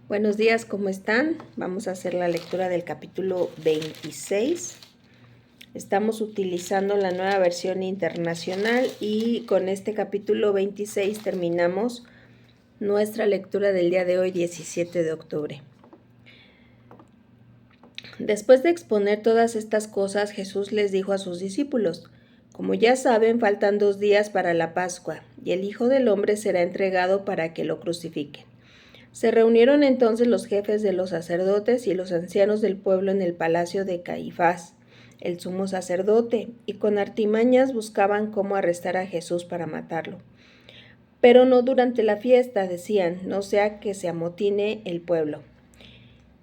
Buenos días, ¿cómo están? Vamos a hacer la lectura del capítulo 26. Estamos utilizando la nueva versión internacional y con este capítulo 26 terminamos nuestra lectura del día de hoy, 17 de octubre. Después de exponer todas estas cosas, Jesús les dijo a sus discípulos: Como ya saben, faltan 2 días para la Pascua, y el Hijo del Hombre será entregado para que lo crucifiquen. Se reunieron entonces los jefes de los sacerdotes y los ancianos del pueblo en el palacio de Caifás, el sumo sacerdote, y con artimañas buscaban cómo arrestar a Jesús para matarlo. Pero no durante la fiesta, decían, no sea que se amotine el pueblo.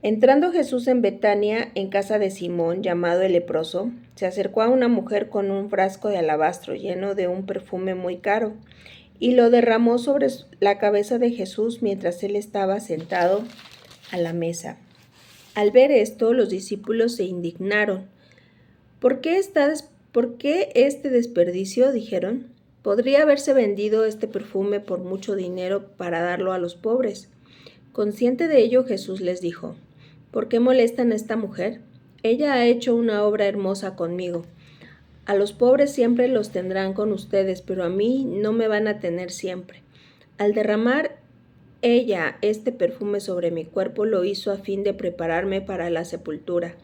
Entrando Jesús en Betania, en casa de Simón, llamado el leproso, se acercó a una mujer con un frasco de alabastro lleno de un perfume muy caro, y lo derramó sobre la cabeza de Jesús mientras él estaba sentado a la mesa. Al ver esto, los discípulos se indignaron. ¿Por qué este desperdicio?, dijeron. Podría haberse vendido este perfume por mucho dinero para darlo a los pobres. Consciente de ello, Jesús les dijo: ¿Por qué molestan a esta mujer? Ella ha hecho una obra hermosa conmigo. A los pobres siempre los tendrán con ustedes, pero a mí no me van a tener siempre. Al derramar ella este perfume sobre mi cuerpo, lo hizo a fin de prepararme para la sepultura.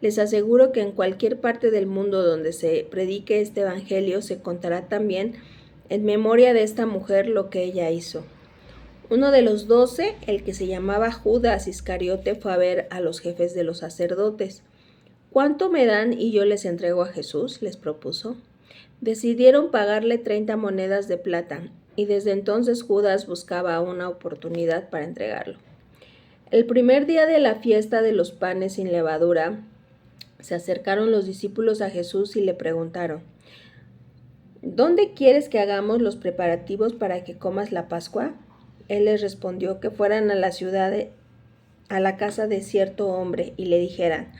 Les aseguro que en cualquier parte del mundo donde se predique este evangelio se contará también en memoria de esta mujer lo que ella hizo. Uno de los 12, el que se llamaba Judas Iscariote, fue a ver a los jefes de los sacerdotes. ¿Cuánto me dan y yo les entrego a Jesús?, les propuso. Decidieron pagarle 30 monedas de plata, y desde entonces Judas buscaba una oportunidad para entregarlo. El primer día de la fiesta de los panes sin levadura, se acercaron los discípulos a Jesús y le preguntaron: ¿Dónde quieres que hagamos los preparativos para que comas la Pascua? Él les respondió que fueran a la ciudad, a la casa de cierto hombre, y le dijeran: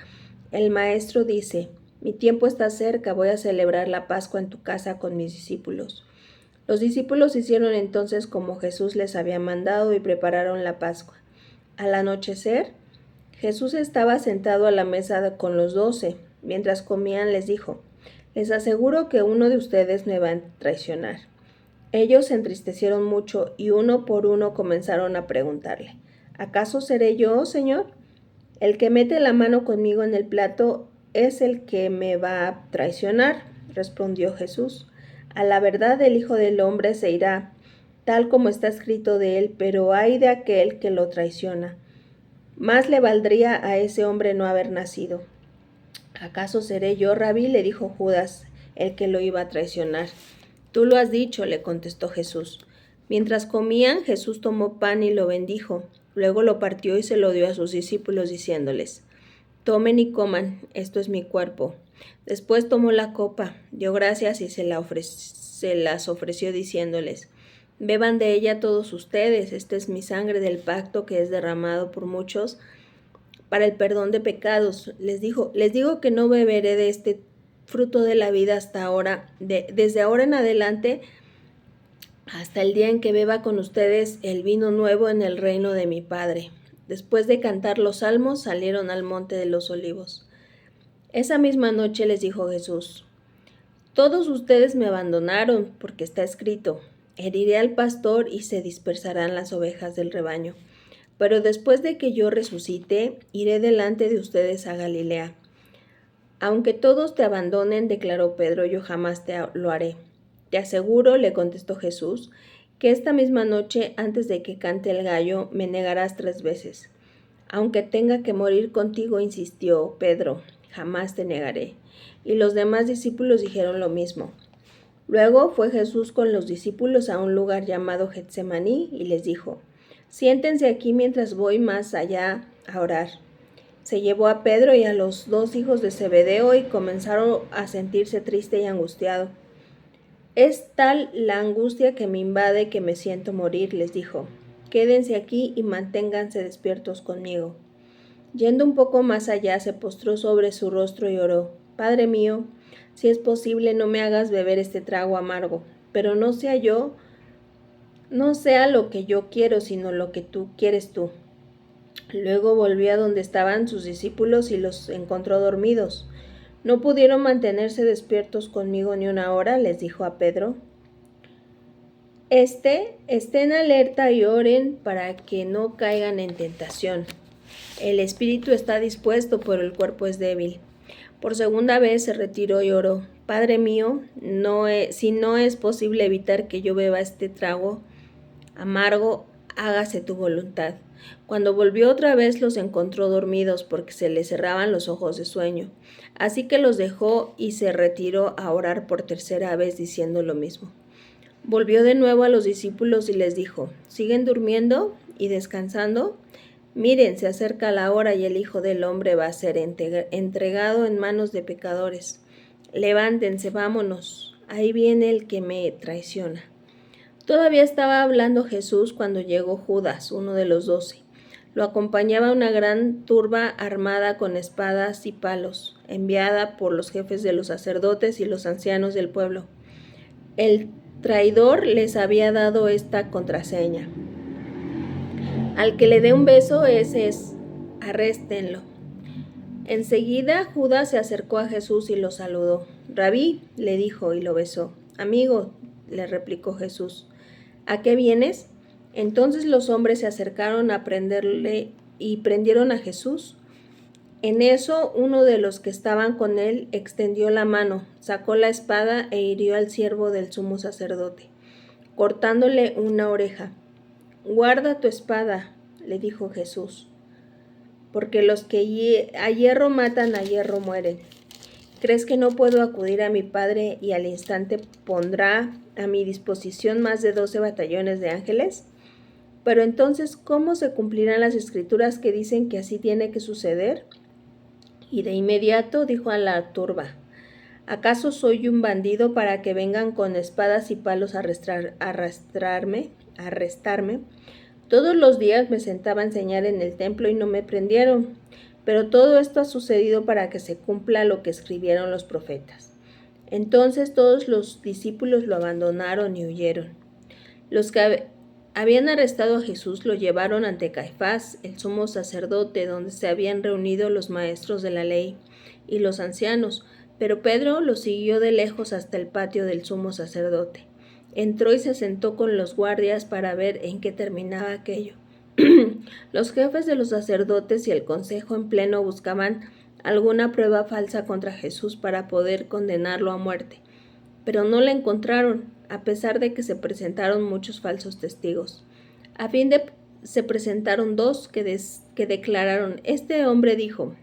El maestro dice: Mi tiempo está cerca, voy a celebrar la Pascua en tu casa con mis discípulos. Los discípulos hicieron entonces como Jesús les había mandado y prepararon la Pascua. Al anochecer, Jesús estaba sentado a la mesa con los 12. Mientras comían les dijo: Les aseguro que uno de ustedes me va a traicionar. Ellos se entristecieron mucho y uno por uno comenzaron a preguntarle: ¿Acaso seré yo, Señor? El que mete la mano conmigo en el plato es el que me va a traicionar, respondió Jesús. A la verdad, el Hijo del Hombre se irá, tal como está escrito de él, pero ay de aquel que lo traiciona. Más le valdría a ese hombre no haber nacido. ¿Acaso seré yo, Rabí?, le dijo Judas, el que lo iba a traicionar. Tú lo has dicho, le contestó Jesús. Mientras comían, Jesús tomó pan y lo bendijo. Luego lo partió y se lo dio a sus discípulos, diciéndoles: Tomen y coman, esto es mi cuerpo. Después tomó la copa, dio gracias y se las ofreció, diciéndoles: Beban de ella todos ustedes, esta es mi sangre del pacto que es derramado por muchos para el perdón de pecados. Les digo que no beberé de este fruto de la vida hasta ahora, desde ahora en adelante, hasta el día en que beba con ustedes el vino nuevo en el reino de mi Padre. Después de cantar los salmos, salieron al monte de los olivos. Esa misma noche les dijo Jesús: Todos ustedes me abandonaron, porque está escrito: Heriré al pastor y se dispersarán las ovejas del rebaño. Pero después de que yo resucite, iré delante de ustedes a Galilea. Aunque todos te abandonen, declaró Pedro, yo jamás lo haré. Te aseguro, le contestó Jesús, que esta misma noche, antes de que cante el gallo, me negarás 3 veces. Aunque tenga que morir contigo, insistió Pedro, jamás te negaré. Y los demás discípulos dijeron lo mismo. Luego fue Jesús con los discípulos a un lugar llamado Getsemaní y les dijo: Siéntense aquí mientras voy más allá a orar. Se llevó a Pedro y a los 2 hijos de Zebedeo y comenzaron a sentirse triste y angustiado. Es tal la angustia que me invade que me siento morir, les dijo. Quédense aquí y manténganse despiertos conmigo. Yendo un poco más allá, se postró sobre su rostro y oró: Padre mío, si es posible, no me hagas beber este trago amargo, pero no sea lo que yo quiero, sino lo que tú quieres tú. Luego volvió a donde estaban sus discípulos y los encontró dormidos. No pudieron mantenerse despiertos conmigo ni una hora, les dijo a Pedro. Estén alerta y oren para que no caigan en tentación. El espíritu está dispuesto, pero el cuerpo es débil. Por segunda vez se retiró y oró. Padre mío, si no es posible evitar que yo beba este trago amargo, hágase tu voluntad. Cuando volvió otra vez los encontró dormidos porque se les cerraban los ojos de sueño. Así que los dejó y se retiró a orar por tercera vez diciendo lo mismo. Volvió de nuevo a los discípulos y les dijo, ¿siguen durmiendo y descansando? Miren, se acerca la hora y el Hijo del Hombre va a ser entregado en manos de pecadores. Levántense, vámonos. Ahí viene el que me traiciona. Todavía estaba hablando Jesús cuando llegó Judas, uno de los 12. Lo acompañaba una gran turba armada con espadas y palos, enviada por los jefes de los sacerdotes y los ancianos del pueblo. El traidor les había dado esta contraseña. Al que le dé un beso, ese es, arréstenlo. Enseguida Judas se acercó a Jesús y lo saludó. Rabí, le dijo y lo besó. Amigo, le replicó Jesús, ¿a qué vienes? Entonces los hombres se acercaron a prenderle y prendieron a Jesús. En eso uno de los que estaban con él extendió la mano, sacó la espada e hirió al siervo del sumo sacerdote, cortándole una oreja. Guarda tu espada, le dijo Jesús, porque los que a hierro matan, a hierro mueren. ¿Crees que no puedo acudir a mi Padre y al instante pondrá a mi disposición más de 12 batallones de ángeles? Pero entonces, ¿cómo se cumplirán las escrituras que dicen que así tiene que suceder? Y de inmediato dijo a la turba, ¿acaso soy un bandido para que vengan con espadas y palos a arrestarme? Todos los días me sentaba a enseñar en el templo y no me prendieron. Pero todo esto ha sucedido para que se cumpla lo que escribieron los profetas. Entonces todos los discípulos lo abandonaron y huyeron. Los que habían arrestado a Jesús lo llevaron ante Caifás, el sumo sacerdote, donde se habían reunido los maestros de la ley y los ancianos, pero Pedro lo siguió de lejos hasta el patio del sumo sacerdote. Entró y se sentó con los guardias para ver en qué terminaba aquello. Los jefes de los sacerdotes y el consejo en pleno buscaban alguna prueba falsa contra Jesús para poder condenarlo a muerte, pero no la encontraron, a pesar de que se presentaron muchos falsos testigos. Se presentaron dos que declararon, este hombre dijo,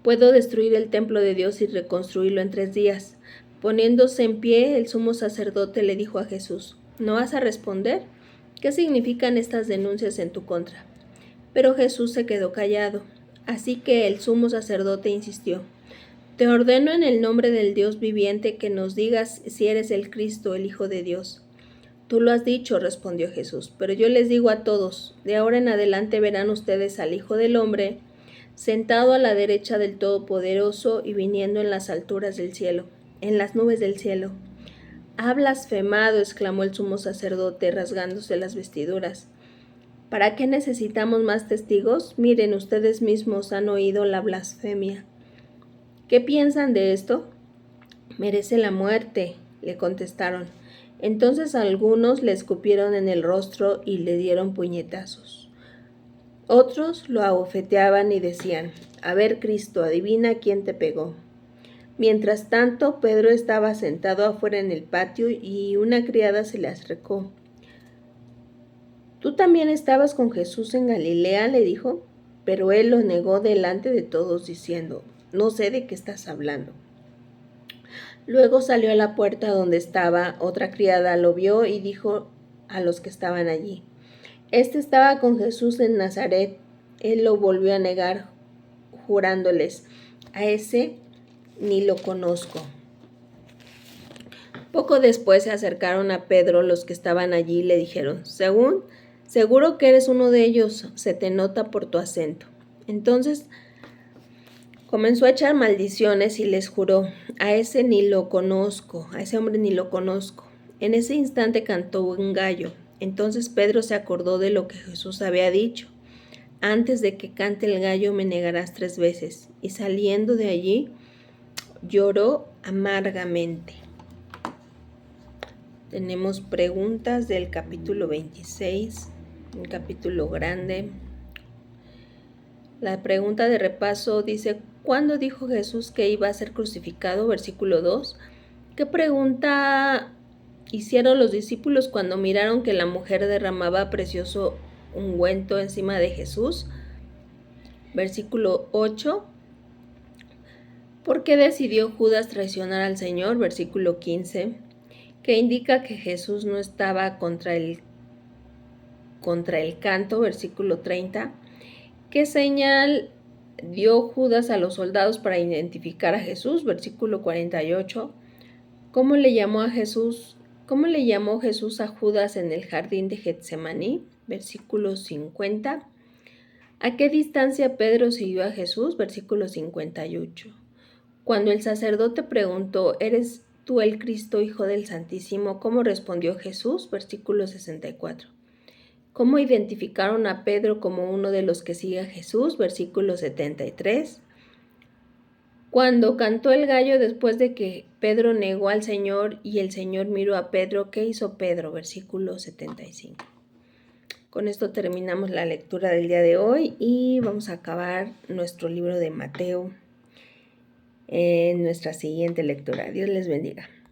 puedo destruir el templo de Dios y reconstruirlo en 3 días. Poniéndose en pie, el sumo sacerdote le dijo a Jesús, ¿no vas a responder? ¿Qué significan estas denuncias en tu contra? Pero Jesús se quedó callado, así que el sumo sacerdote insistió, te ordeno en el nombre del Dios viviente que nos digas si eres el Cristo, el Hijo de Dios. Tú lo has dicho, respondió Jesús, pero yo les digo a todos, de ahora en adelante verán ustedes al Hijo del Hombre sentado a la derecha del Todopoderoso y viniendo en las alturas del cielo, en las nubes del cielo. «Ha blasfemado», exclamó el sumo sacerdote, rasgándose las vestiduras. «¿Para qué necesitamos más testigos? Miren, ustedes mismos han oído la blasfemia». «¿Qué piensan de esto?» «Merece la muerte», le contestaron. Entonces algunos le escupieron en el rostro y le dieron puñetazos. Otros lo abofeteaban y decían, «A ver, Cristo, adivina quién te pegó». Mientras tanto, Pedro estaba sentado afuera en el patio y una criada se le acercó. «¿Tú también estabas con Jesús en Galilea?», le dijo, pero él lo negó delante de todos diciendo, «No sé de qué estás hablando». Luego salió a la puerta donde estaba otra criada, lo vio y dijo a los que estaban allí, «Este estaba con Jesús en Nazaret». Él lo volvió a negar, jurándoles, «A ese ni lo conozco». Poco después se acercaron a Pedro los que estaban allí y le dijeron, «Seguro que eres uno de ellos, se te nota por tu acento». Entonces comenzó a echar maldiciones y les juró, «A ese hombre ni lo conozco». En ese instante cantó un gallo. Entonces Pedro se acordó de lo que Jesús había dicho, antes de que cante el gallo me negarás 3 veces. Y saliendo de allí, lloró amargamente. Tenemos preguntas del capítulo 26, un capítulo grande. La pregunta de repaso dice, ¿cuándo dijo Jesús que iba a ser crucificado? Versículo 2. ¿Qué pregunta hicieron los discípulos cuando miraron que la mujer derramaba precioso ungüento encima de Jesús? Versículo 8. ¿Por qué decidió Judas traicionar al Señor? Versículo 15. Que indica que Jesús no estaba contra el canto. Versículo 30. ¿Qué señal dio Judas a los soldados para identificar a Jesús? Versículo 48. ¿Cómo le llamó Jesús a Judas en el jardín de Getsemaní? Versículo 50. ¿A qué distancia Pedro siguió a Jesús? Versículo 58. Cuando el sacerdote preguntó, ¿eres tú el Cristo, Hijo del Santísimo? ¿Cómo respondió Jesús? Versículo 64. ¿Cómo identificaron a Pedro como uno de los que sigue a Jesús? Versículo 73. Cuando cantó el gallo después de que Pedro negó al Señor y el Señor miró a Pedro, ¿qué hizo Pedro? Versículo 75. Con esto terminamos la lectura del día de hoy y vamos a acabar nuestro libro de Mateo en nuestra siguiente lectura. Dios les bendiga.